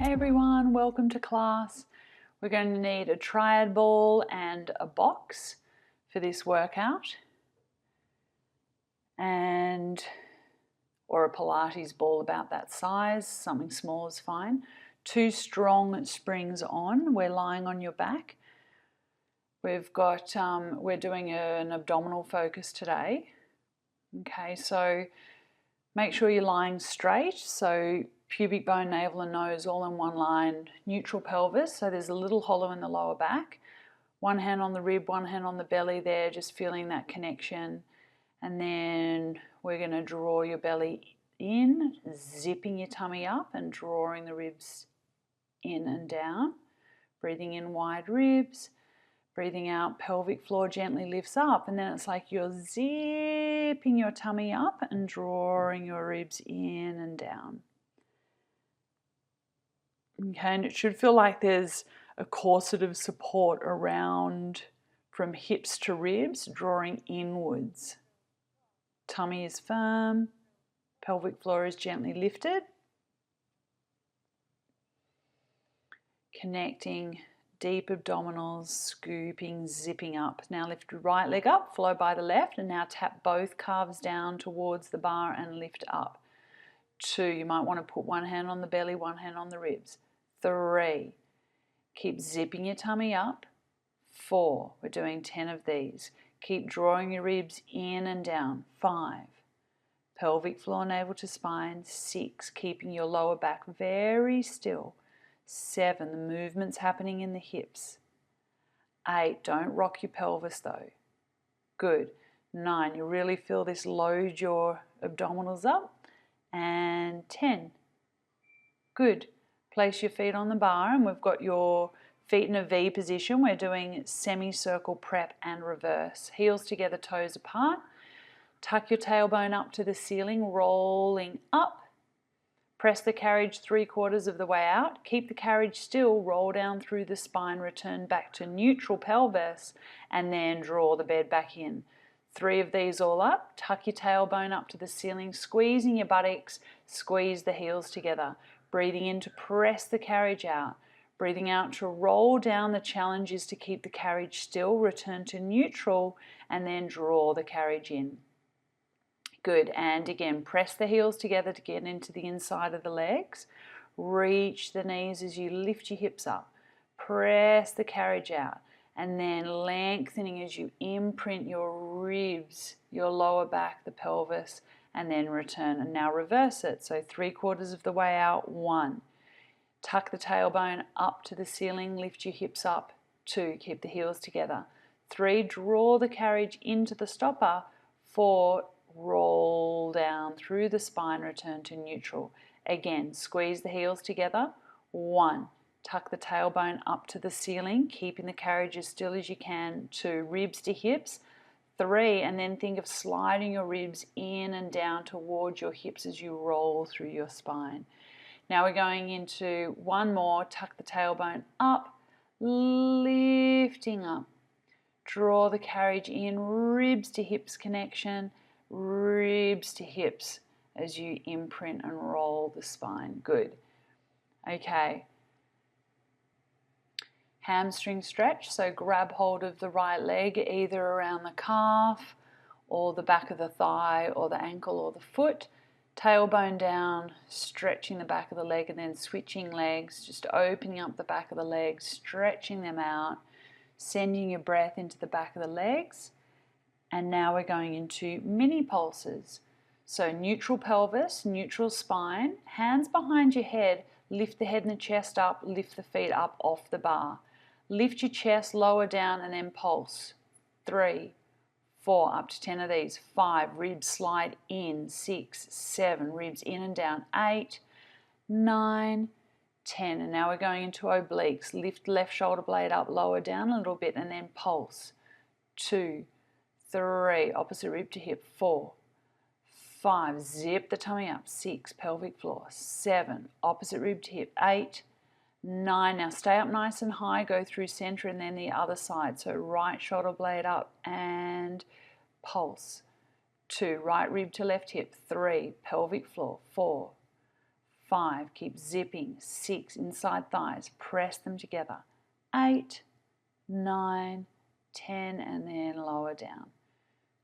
Hey everyone, welcome to class. We're going to need a triad ball and a box for this workout, or a Pilates ball about that size, something small is fine. 2 strong springs on, we're lying on your back. We're doing an abdominal focus today. Okay, so make sure you're lying straight, so pubic bone, navel and nose all in one line, neutral pelvis, so there's a little hollow in the lower back. One hand on the rib, one hand on the belly there, just feeling that connection. And then we're going to draw your belly in, zipping your tummy up and drawing the ribs in and down. Breathing in wide ribs. Breathing out, pelvic floor gently lifts up, and then it's like you're zipping your tummy up and drawing your ribs in and down. Okay, and it should feel like there's a corset of support around from hips to ribs, drawing inwards. Tummy is firm, pelvic floor is gently lifted. Connecting deep abdominals, scooping, zipping up. Now lift your right leg up, flow by the left, and now tap both calves down towards the bar and lift up. 2, you might want to put one hand on the belly, one hand on the ribs. 3, keep zipping your tummy up. 4, we're doing 10 of these. Keep drawing your ribs in and down. 5, pelvic floor, navel to spine. 6, keeping your lower back very still. 7, the movement's happening in the hips. 8, don't rock your pelvis though. Good. 9, you really feel this load your abdominals up. And 10. Good. Place your feet on the bar, and we've got your feet in a V position. We're doing semicircle prep and reverse. Heels together, toes apart. Tuck your tailbone up to the ceiling, rolling up. Press the carriage 3/4 of the way out. Keep the carriage still, roll down through the spine, return back to neutral pelvis, and then draw the bed back in. 3 of these all up. Tuck your tailbone up to the ceiling, squeezing your buttocks, squeeze the heels together. Breathing in to press the carriage out. Breathing out to roll down. The challenge is to keep the carriage still, return to neutral, and then draw the carriage in. Good, and again, press the heels together to get into the inside of the legs. Reach the knees as you lift your hips up. Press the carriage out, and then lengthening as you imprint your ribs, your lower back, the pelvis, and then return. And now reverse it, so 3/4 of the way out. 1, tuck the tailbone up to the ceiling, lift your hips up. 2, keep the heels together. 3, draw the carriage into the stopper. 4, roll down through the spine, return to neutral. Again, squeeze the heels together. 1, tuck the tailbone up to the ceiling, keeping the carriage as still as you can. 2, ribs to hips. 3, and then think of sliding your ribs in and down towards your hips as you roll through your spine. Now we're going into one more. Tuck the tailbone up, lifting up. Draw the carriage in, ribs to hips connection. Ribs to hips as you imprint and roll the spine. Good. Okay. Hamstring stretch, so grab hold of the right leg either around the calf or the back of the thigh or the ankle or the foot. Tailbone down, stretching the back of the leg and then switching legs, just opening up the back of the legs, stretching them out, sending your breath into the back of the legs. And now we're going into mini pulses. So neutral pelvis, neutral spine, hands behind your head, lift the head and the chest up, lift the feet up off the bar. Lift your chest lower down and then pulse. 3, 4, up to 10 of these. 5, ribs slide in. 6, 7, ribs in and down. 8, 9, 10. And now we're going into obliques. Lift left shoulder blade up, lower down a little bit and then pulse. 2, 3, opposite rib to hip. 4, 5, zip the tummy up. 6, pelvic floor. 7, opposite rib to hip. 8, 9, now stay up nice and high, go through center and then the other side. So right shoulder blade up and pulse. 2, right rib to left hip. 3, pelvic floor. 4, 5, keep zipping. 6, inside thighs, press them together. 8, 9, 10, and then lower down.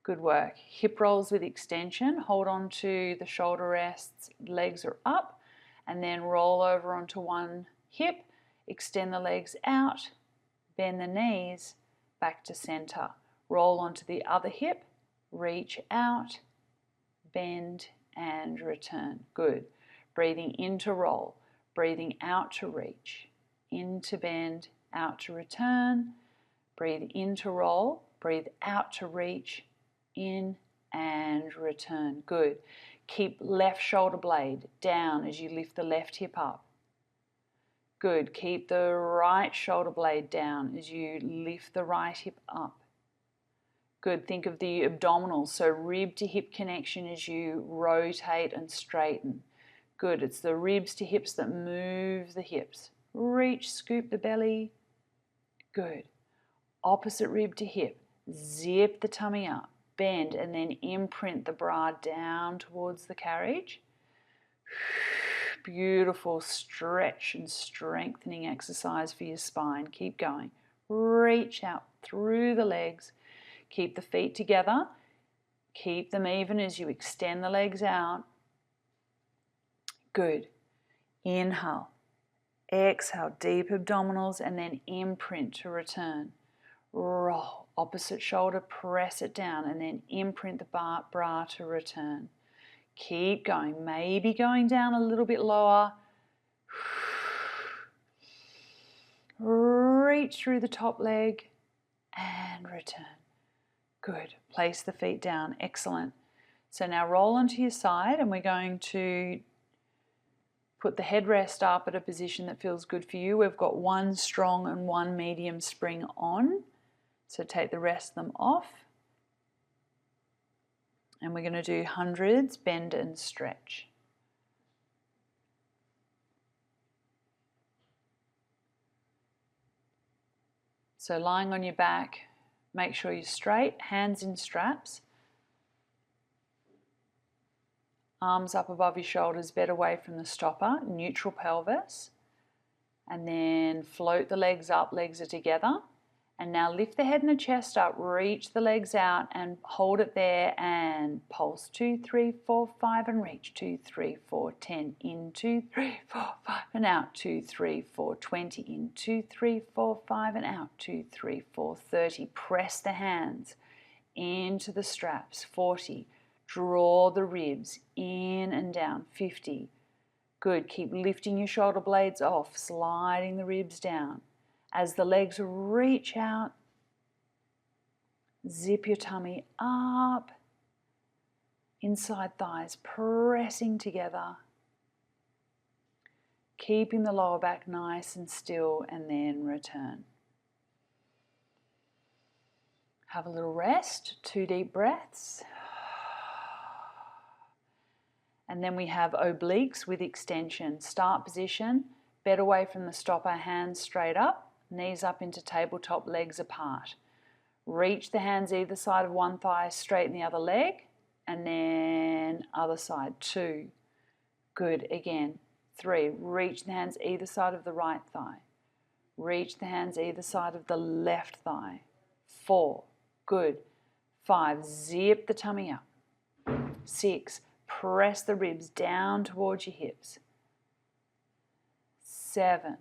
Good work. Hip rolls with extension. Hold on to the shoulder rests, legs are up, and then roll over onto one hip, extend the legs out, bend the knees, back to center. Roll onto the other hip, reach out, bend, and return. Good. Breathing in to roll, breathing out to reach, in to bend, out to return. Breathe in to roll, breathe out to reach, in and return. Good. Keep left shoulder blade down as you lift the left hip up. Good. Keep the right shoulder blade down as you lift the right hip up. Good. Think of the abdominals, so rib to hip connection as you rotate and straighten. Good. It's the ribs to hips that move the hips. Reach, scoop the belly. Good. Opposite rib to hip. Zip the tummy up. Bend and then imprint the bra down towards the carriage. Beautiful stretch and strengthening exercise for your spine. Keep going. Reach out through the legs. Keep the feet together. Keep them even as you extend the legs out. Good. Inhale. Exhale, deep abdominals, and then imprint to return. Roll. Opposite shoulder, press it down, and then imprint the bra to return. Keep going. Maybe going down a little bit lower. Reach through the top leg and return. Good. Place the feet down. Excellent. So now roll onto your side, and we're going to put the headrest up at a position that feels good for you. We've got one strong and one medium spring on. So take the rest of them off. And we're going to do hundreds, bend and stretch. So lying on your back, make sure you're straight, hands in straps. Arms up above your shoulders, bed away from the stopper, neutral pelvis. And then float the legs up, legs are together. And now lift the head and the chest up, reach the legs out and hold it there and pulse 2, 3, 4, 5 and reach 2, 3, 4, 10, in 2, 3, 4, 5 and out 2, 3, 4, 20, in 2, 3, 4, 5 and out 2, 3, 4, 30. Press the hands into the straps, 40. Draw the ribs in and down, 50. Good, keep lifting your shoulder blades off, sliding the ribs down. As the legs reach out, zip your tummy up, inside thighs pressing together, keeping the lower back nice and still, and then return. Have a little rest, 2 deep breaths. And then we have obliques with extension. Start position, bed away from the stopper, hands straight up. Knees up into tabletop, legs apart. Reach the hands either side of one thigh, straighten the other leg, and then other side, 2. Good, again, 3. Reach the hands either side of the right thigh. Reach the hands either side of the left thigh. 4. Good. 5. Zip the tummy up. 6. Press the ribs down towards your hips. 7.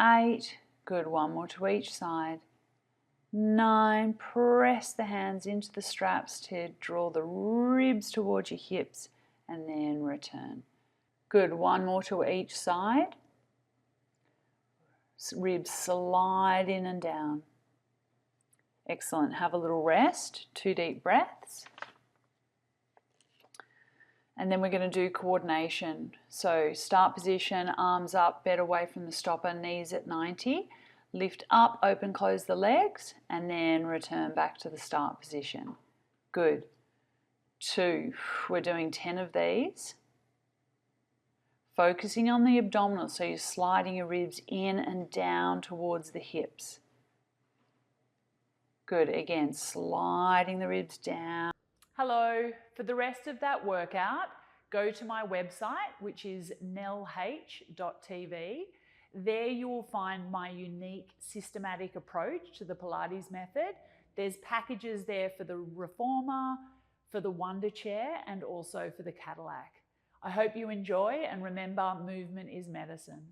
8, good, 1 more to each side. 9, press the hands into the straps to draw the ribs towards your hips and then return. Good, 1 more to each side. Ribs slide in and down. Excellent, have a little rest, 2 deep breaths. And then we're going to do coordination. So start position, arms up, bed away from the stopper, knees at 90. Lift up, open, close the legs, and then return back to the start position. Good. 2. We're doing 10 of these. Focusing on the abdominals, so you're sliding your ribs in and down towards the hips. Good. Again, sliding the ribs down. Hello. For the rest of that workout, go to my website, which is nellh.tv. There you will find my unique systematic approach to the Pilates method. There's packages there for the reformer, for the wonder chair, and also for the Cadillac. I hope you enjoy, and remember, movement is medicine.